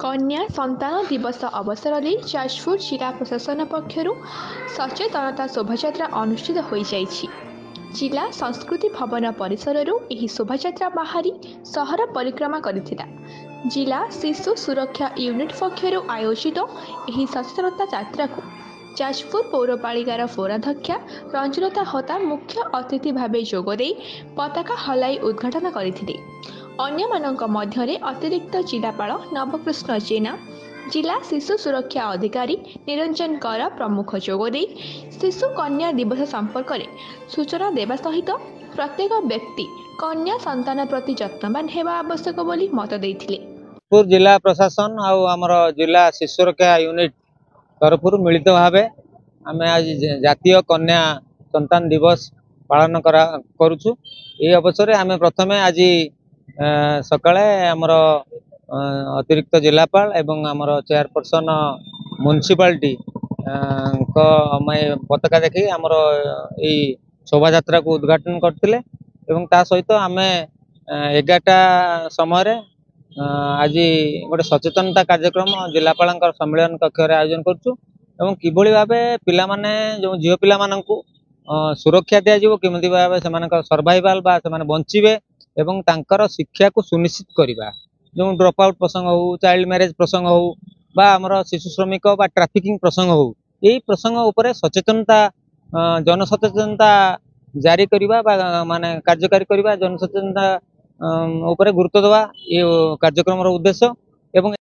कन्या संतान दिवस अवसर में जाजपुर जिला प्रशासन पक्षर सचेतनता शोभायात्रा अनुष्ठित हो जाइछि। जिला संस्कृति भवन परिसर शोभायात्रा बाहरी सहर परिक्रमा करथिला। जिला शिशु सुरक्षा यूनिट पक्षर आयोजित एही सचेतनता यात्रा को जाजपुर पौरपालिकार पौराध्यक्षा रंजनता होता मुख्य अतिथि भावे जोगदे पताका हलाई उद्घाटन करथिले। अन्यमानंक मध्यरे अतिरिक्त जिलापाल नवकृष्ण जेना, जिला शिशु सुरक्षा अधिकारी निरंजन कर प्रमुख जोगदे शिशु कन्या दिवस संपर्क में सूचना देवा सहित प्रत्येक व्यक्ति कन्या संतान प्रति जत्नवान हेबा आवश्यक बोली मत देथिले। जिला प्रशासन और आमर जिला शिशु सुरक्षा यूनिट तरफ मिलित भाव आम आज जातीय कन्या संतान दिवस पालन करुचु। ये अवसर आम प्रथम आज सकाळे आमर अतिरिक्त जिलापाल एवं आमर चेयरपर्सन म्युनिसिपालिटी पताका देखी आमर ये शोभा यात्रा को उद्घाटन करथिले एवं ता सहित आम 11टा समय आज गोटे सचेतनता कार्यक्रम जिलापाल सम्मेलन कक्ष आयोजन करुचु एवं किभली भावे पिला माने जो झील पिला माननकु सुरक्षा दिया जिवो किमति भावे सेमानक सर्वाइवल बा सेमाने बंचिबे एवं तांकर शिक्षा को सुनिश्चित करवा जो ड्रॉप आउट प्रसंग हो चाइल्ड मैरेज प्रसंग हो बा आमर शिशु श्रमिक बा ट्रैफिकिंग प्रसंग हो यही प्रसंग उपरे सचेतनता जनसचेतनता जारी करवा बा माने कार्यकारी करवा जनसचेतनता उपरे गुरुत्व देवा ये कार्यक्रम उद्देश्य एवं